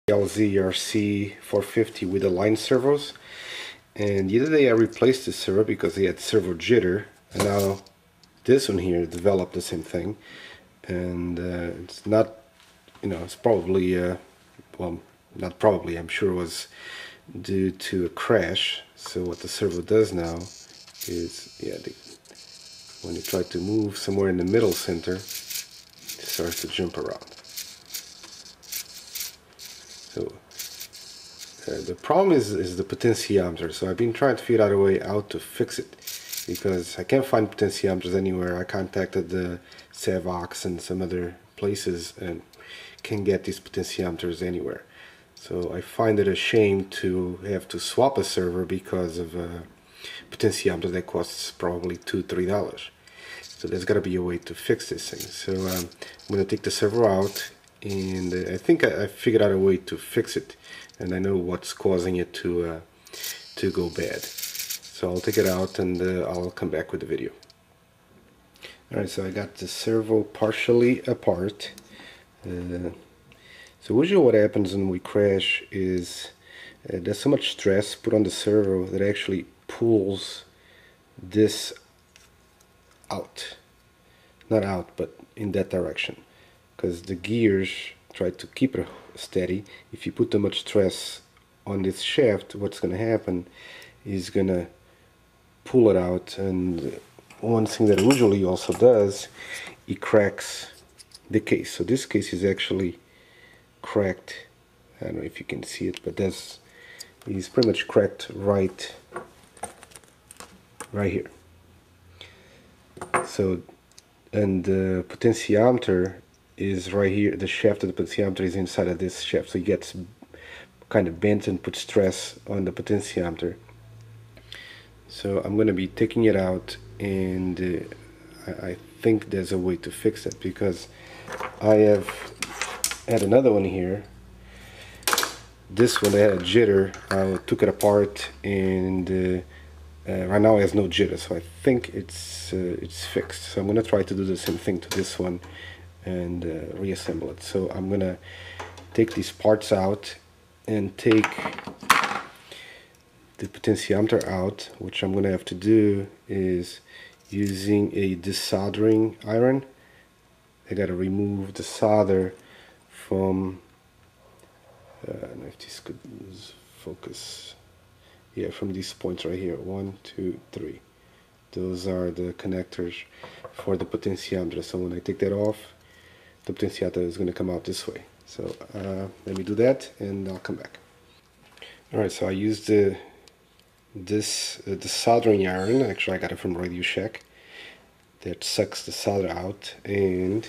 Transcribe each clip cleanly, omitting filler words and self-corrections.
LZRC 450 with the line servos, and the other day I replaced this servo because it had servo jitter, and now this one here developed the same thing, and it's not, it's probably well, not probably, I'm sure it was due to a crash. So what the servo does now is, when you try to move somewhere in the middle center, it starts to jump around. So the problem is the potentiometer. So I've been trying to figure out a way out to fix it, because I can't find potentiometers anywhere. I contacted the Savox and some other places and can't get these potentiometers anywhere. So I find it a shame to have to swap a server because of a potentiometer that costs probably $2–3. So there's got to be a way to fix this thing. So I'm going to take the server out, and I think I figured out a way to fix it, and I know what's causing it to go bad. So I'll take it out and I'll come back with the video. Alright, so I got the servo partially apart. So usually what happens when we crash is there's so much stress put on the servo that actually pulls this out. Not out, but in that direction. Because the gears try to keep it steady. If you put too much stress on this shaft, what's going to happen is going to pull it out. And one thing that it usually also does, it cracks the case. So this case is actually cracked. I don't know if you can see it, but it's pretty much cracked right here. So, and the potentiometer is right here. The shaft of the potentiometer is inside of this shaft, so it gets kind of bent and puts stress on the potentiometer. So I'm going to be taking it out, and I think there's a way to fix it, because I have had another one here. This one had a jitter. I took it apart, and right now it has no jitter, so I think it's fixed. So I'm going to try to do the same thing to this one and reassemble it. So I'm going to take these parts out and take the potentiometer out. Which I'm going to have to do is using a desoldering iron. I got to remove the solder from, I don't know if this could focus. Yeah, from these points right here, 1, 2, 3. Those are the connectors for the potentiometer. So when I take that off, the potentiometer is going to come out this way. So let me do that, and I'll come back. All right, so I used the soldering iron. Actually, I got it from Radio Shack. That sucks the solder out, and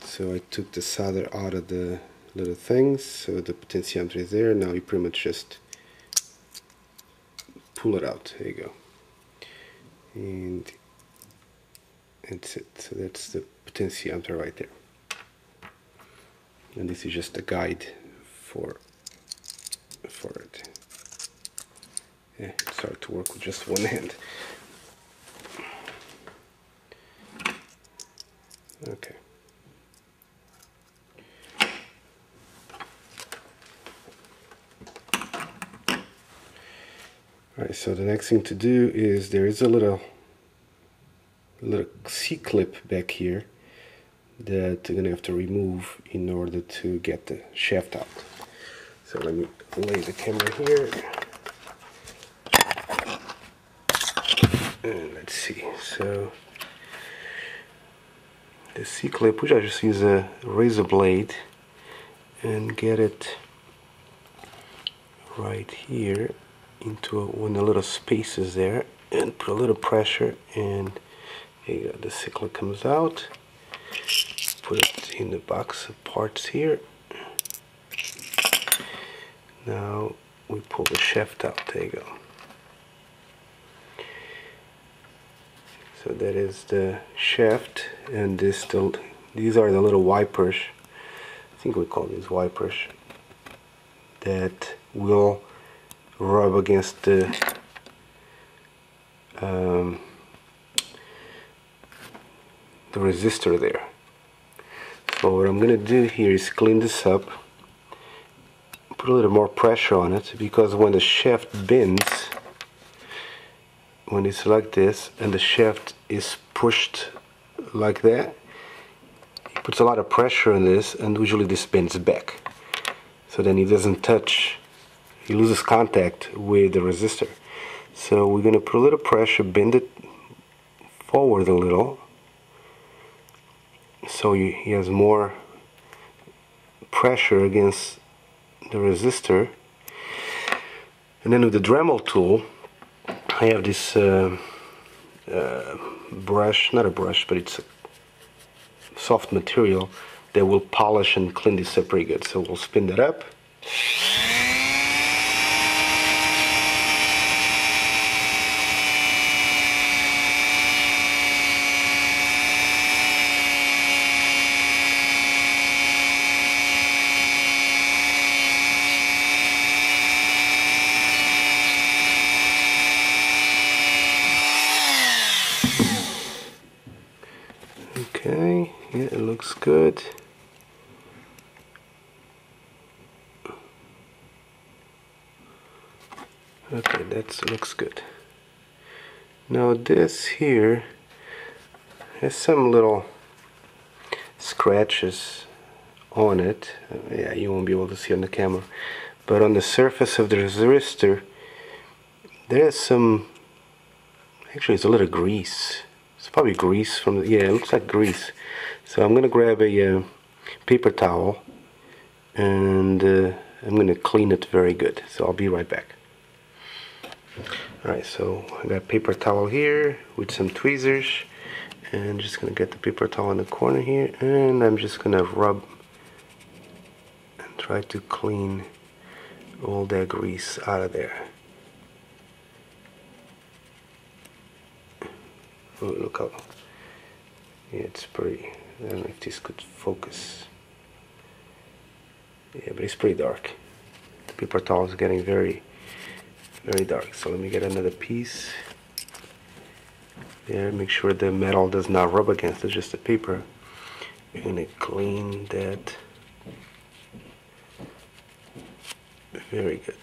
so I took the solder out of the little things. So the potentiometer is there. Now you pretty much just pull it out. There you go, and that's it. So that's the potentiometer right there, and this is just a guide for it. Yeah, it's hard to work with just one hand. Okay. Alright, so the next thing to do is there is a little C-clip back here that you're gonna have to remove in order to get the shaft out. So let me lay the camera here. And let's see. So the C-clip, which I just use a razor blade and get it right here into one of the little spaces there, and put a little pressure, and there you go, the C-clip comes out. Put it in the box of parts here. Now we pull the shaft out. There you go. So that is the shaft, and these are the little wipers. I think we call these wipers, that will rub against the resistor there. So what I'm gonna do here is clean this up put a little more pressure on it, because when the shaft bends, when it's like this and the shaft is pushed like that, it puts a lot of pressure on this, and usually this bends back, so then it doesn't touch, he loses contact with the resistor. So we're going to put a little pressure, bend it forward a little, so he has more pressure against the resistor. And then with the Dremel tool, I have this brush, not a brush, but it's a soft material that will polish and clean this up pretty good. So we'll spin that up. Okay, yeah, it looks good. Okay, that looks good. Now this here has some little scratches on it. Yeah, you won't be able to see on the camera, but on the surface of the resistor there's some, actually it's a little grease. It's probably grease from the, yeah, it looks like grease. So I'm gonna grab a paper towel and I'm gonna clean it very good. So I'll be right back. Alright, so I got a paper towel here with some tweezers, and just gonna get the paper towel in the corner here, and I'm just gonna rub and try to clean all that grease out of there. Oh, look how, yeah, it's pretty, I don't know if this could focus. Yeah, but it's pretty dark. The paper towel is getting very dark. So let me get another piece there, make sure the metal does not rub against it, just the paper. We're gonna clean that very good.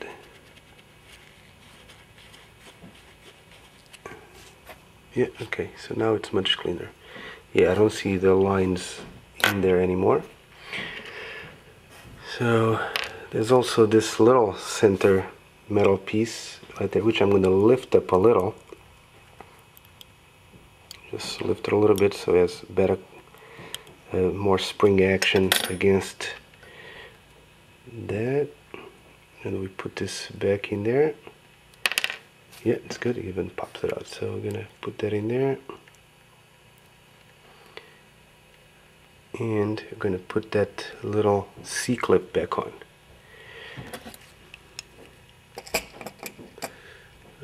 Yeah, okay, so now it's much cleaner. Yeah, I don't see the lines in there anymore. So there's also this little center metal piece right there, which I'm going to lift up a little. Just lift it a little bit so it has better, more spring action against that. And we put this back in there. Yeah, it's good, it even pops it out. So we're gonna put that in there. And we're gonna put that little C-clip back on.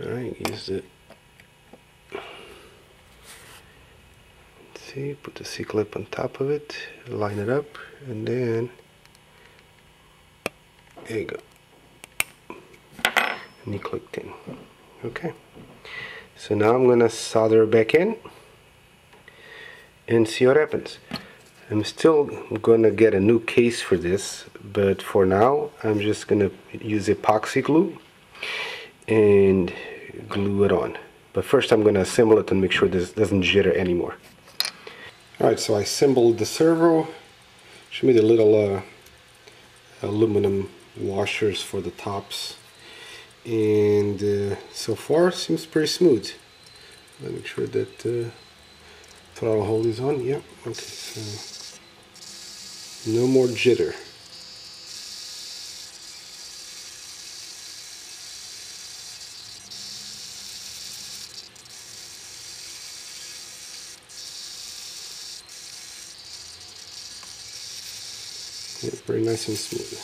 Alright, use the, let's see, put the C-clip on top of it, line it up, and then, there you go. And you clicked in. Okay, so now I'm gonna solder back in and see what happens. I'm still gonna get a new case for this, but for now I'm just gonna use epoxy glue and glue it on. But first I'm gonna assemble it and make sure this doesn't jitter anymore. Alright, so I assembled the servo. Show me the little aluminum washers for the tops. And so far seems pretty smooth. Let me make sure that throttle hold is on. Yeah, okay, so no more jitter. Yeah, very nice and smooth.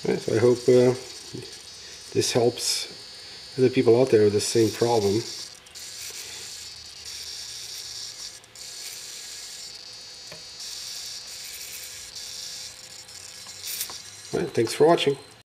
Right, so I hope this helps other people out there with the same problem. Right, thanks for watching.